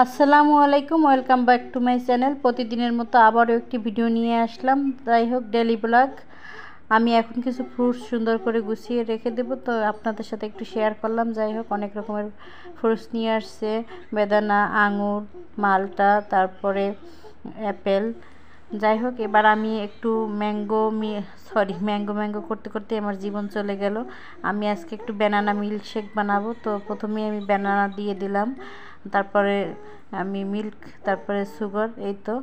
আসসালামু আলাইকুম, welcome back to my channel. প্রতিদিনের মতো আবারও একটি ভিডিও নিয়ে আসলাম। যাই হোক, ডেলি ব্লগ। আমি এখন কিছু ফ্রুটস সুন্দর করে গুছিয়ে রেখে দেবো, তো আপনাদের সাথে একটু শেয়ার করলাম। যাই হোক, অনেক রকমের ফ্রুটস নিয়ে আসছে, বেদানা, আঙুর, মালটা, তারপরে অ্যাপেল। যাই হোক, এবার আমি একটু ম্যাঙ্গো করতে করতে আমার জীবন চলে গেল। আমি আজকে একটু ব্যানানা মিল্কশেক বানাবো। তো প্রথমে আমি ব্যানানা দিয়ে দিলাম, তারপরে আমি মিল্ক, তারপরে সুগার। এই তো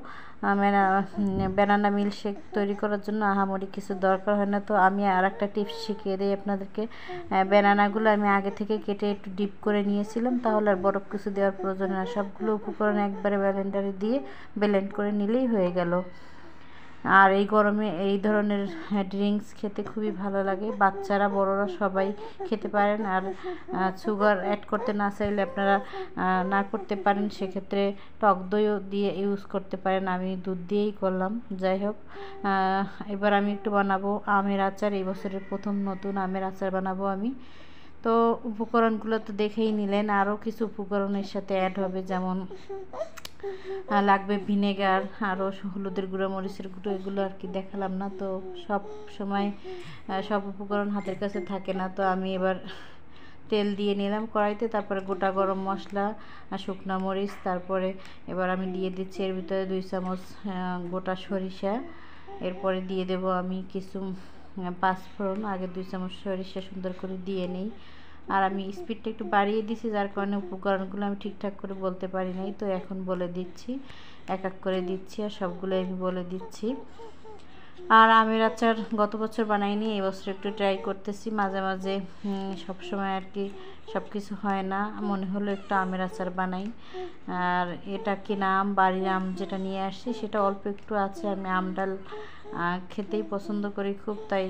ব্যানানা মিল্কশেক তৈরি করার জন্য আহামরি কিছু দরকার হয় না। তো আমি আর একটা টিপস শিখিয়ে দিই আপনাদেরকে। ব্যানানাগুলো আমি আগে থেকে কেটে একটু ডিপ করে নিয়েছিলাম, তাহলে আর বরফ কিছু দেওয়ার প্রয়োজন না। সবগুলো উপকরণ একবারে ব্লেন্ডারে দিয়ে ব্লেন্ড করে নিলেই হয়ে গেল। আর এই গরমে এই ধরনের ড্রিঙ্কস খেতে খুবই ভালো লাগে। বাচ্চারা, বড়রা সবাই খেতে পারেন। আর সুগার অ্যাড করতে না চাইলে আপনারা না করতে পারেন, সেক্ষেত্রে টক দইও দিয়ে ইউজ করতে পারেন। আমি দুধ দিয়েই করলাম। যাই হোক, এবার আমি একটু বানাবো আমের আচার। এই বছরের প্রথম নতুন আমের আচার বানাবো আমি। তো উপকরণগুলো তো দেখেই নিলেন। আরও কিছু উপকরণের সাথে অ্যাড হবে, যেমন লাগবে ভিনেগার, আরও হলুদের গুঁড়ো, মরিচের গুঁড়ো, এগুলো আর কি দেখালাম না। তো সব সময় সব উপকরণ হাতের কাছে থাকে না। তো আমি এবার তেল দিয়ে নিলাম কড়াইতে, তারপরে গোটা গরম মশলা, শুকনো মরিচ, তারপরে এবার আমি দিয়ে দিচ্ছি এর ভিতরে 2 চামচ গোটা সরিষা। এরপরে দিয়ে দেব আমি কিছু পাঁচফোড়ন। আগে 2 চামচ সরিষা সুন্দর করে দিয়ে নিই। আর আমি স্পিডটা একটু বাড়িয়ে দিছি, যার কারণে উপকরণগুলো আমি ঠিকঠাক করে বলতে পারি নাই। তো এখন বলে দিচ্ছি, এক এক করে দিচ্ছি, আর সবগুলো আমি বলে দিচ্ছি। আর আমের আচার গত বছর বানাইনি, এবছর একটু ট্রাই করতেছি। মাঝে মাঝে সব সময় আর কি সব কিছু হয় না, মনে হলো একটু আমের আচার বানাই। আর এটা কিনা আম, বাড়ির আম যেটা নিয়ে আসছি সেটা অল্প একটু আছে। আমি আমডাল খেতেই পছন্দ করি খুব, তাই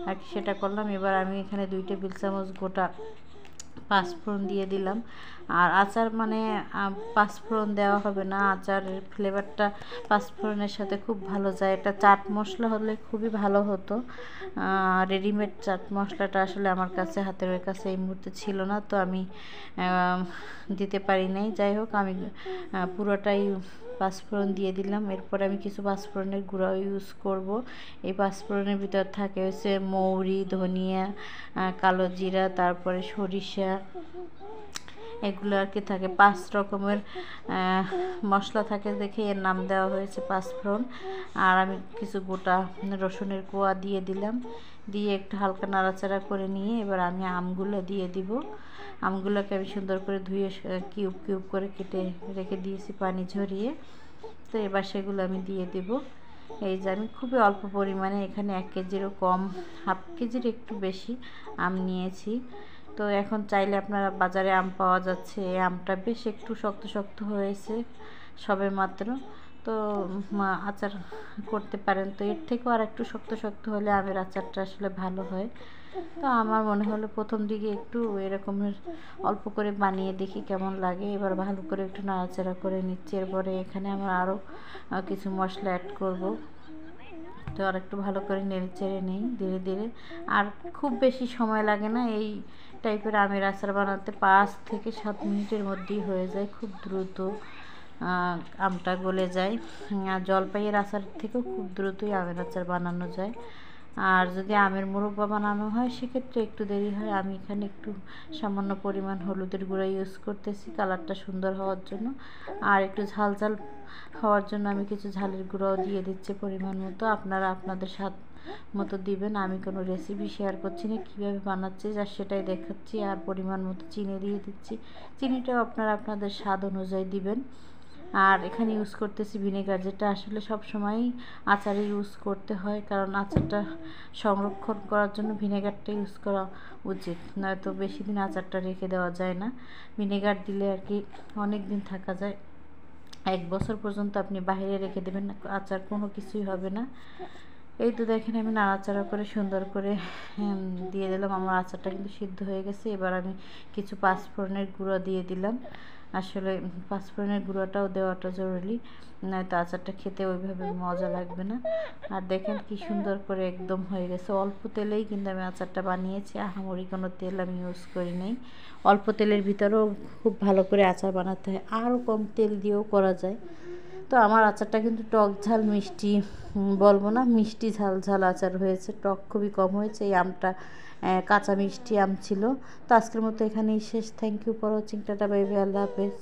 আর কি সেটা করলাম। এবার আমি এখানে 2 টেবিল চামচ গোটা পাঁচফোড়ন দিয়ে দিলাম। আর আচার মানে পাঁচফোড়ন দেওয়া হবে না, আচারের ফ্লেভারটা পাঁচফোড়নের সাথে খুব ভালো যায়। এটা চাট মশলা হলে খুবই ভালো হতো। রেডিমেড চাট মশলাটা আসলে আমার কাছে, হাতের কাছে এই মুহূর্তে ছিল না, তো আমি দিতে পারি নাই। যাই হোক, আমি পুরোটাই পাঁচফোড়ন দিয়ে দিলাম। এরপর আমি কিছু পাঁচফোড়নের গুঁড়াও ইউজ করব। এই পাঁচফোড়নের ভিতর থাকে হচ্ছে মৌরি, ধনিয়া, কালো জিরা, তারপরে সরিষা, এগুলো আর কি থাকে। 5 রকমের মশলা থাকে দেখে এর নাম দেওয়া হয়েছে পাঁচফোড়ন। আর আমি কিছু গোটা রসুনের কোয়া দিয়ে দিলাম, দিয়ে একটু হালকা নাড়াচাড়া করে নিয়ে এবার আমি আমগুলো দিয়ে দিব। আমগুলোকে আমি সুন্দর করে ধুয়ে কিউব কিউব করে কেটে রেখে দিয়েছি পানি ঝরিয়ে। তো এবার সেগুলো আমি দিয়ে দেব। এই যে আমি খুবই অল্প পরিমাণে, এখানে 1 কেজিরও কম, হাফ কেজির একটু বেশি আম নিয়েছি। তো এখন চাইলে আপনারা, বাজারে আম পাওয়া যাচ্ছে, এই আমটা বেশ একটু শক্ত শক্ত হয়েছে সবে মাত্র, তো আচার করতে পারেন। তো এর থেকেও আর একটু শক্ত শক্ত হলে আমের আচারটা আসলে ভালো হয়। তো আমার মনে হলো প্রথম দিকে একটু এরকমের অল্প করে বানিয়ে দেখি কেমন লাগে। এবার ভালো করে একটু নাড়াচাড়া করে নিচ্ছি। এরপরে এখানে আমার আরও কিছু মশলা অ্যাড করব। তো আর একটু ভালো করে নেড়ে চেড়ে নিই ধীরে ধীরে। আর খুব বেশি সময় লাগে না এই টাইপের আমের আচার বানাতে, 5 থেকে 7 মিনিটের মধ্যেই হয়ে যায়, খুব দ্রুত আমটা গলে যায়। আর জলপাইয়ের আচার থেকেও খুব দ্রুতই আমের আচার বানানো যায়। আর যদি আমের মোরব্বা বানানো হয় সেক্ষেত্রে একটু দেরি হয়। আমি এখানে একটু সামান্য পরিমাণ হলুদের গুঁড়া ইউজ করতেছি কালারটা সুন্দর হওয়ার জন্য। আর একটু ঝাল ঝাল হওয়ার জন্য আমি কিছু ঝালের গুঁড়াও দিয়ে দিচ্ছি পরিমাণ মতো। আপনারা আপনাদের স্বাদ মতো দিবেন। আমি কোনো রেসিপি শেয়ার করছি না, কীভাবে বানাচ্ছি যা সেটাই দেখাচ্ছি। আর পরিমাণ মতো চিনি দিয়ে দিচ্ছি, চিনিটাও আপনারা আপনাদের স্বাদ অনুযায়ী দিবেন। আর এখানে ইউজ করতেছি ভিনেগার, যেটা আসলে সব সময়ই আচারে ইউজ করতে হয়, কারণ আচারটা সংরক্ষণ করার জন্য ভিনেগারটা ইউজ করা উচিত, নয়তো বেশি দিন আচারটা রেখে দেওয়া যায় না। ভিনেগার দিলে আর কি অনেক দিন থাকা যায়, 1 বছর পর্যন্ত আপনি বাইরে রেখে দেবেন, আচার কোনো কিছুই হবে না। এই তো দেখেন, আমি নাড়াচাড়া করে সুন্দর করে দিয়ে দিলাম। আমার আচারটা কিন্তু সিদ্ধ হয়ে গেছে। এবার আমি কিছু পাঁচফোড়নের গুঁড়ো দিয়ে দিলাম। আসলে পাঁচফোড়নের গুঁড়োটাও দেওয়াটা জরুরি, নয়তো আচারটা খেতে ওইভাবে মজা লাগবে না। আর দেখেন কি সুন্দর করে একদম হয়ে গেছে। অল্প তেলেই কিন্তু আমি আচারটা বানিয়েছি, আহামরি কোনো তেল আমি ইউজ করি নাই। অল্প তেলের ভিতরেও খুব ভালো করে আচার বানাতে হয়, আরও কম তেল দিয়েও করা যায়। তো আমার আচারটা কিন্তু টক ঝাল মিষ্টি বলবো না, মিষ্টি ঝাল ঝাল আচার হয়েছে, টক খুবই কম হয়েছে। এই আমটা কাঁচা মিষ্টি আম ছিল। তো আজকের মতো এখানেই শেষ। Thank you for watching. Tata bye bye, আল্লাহ হাফেজ।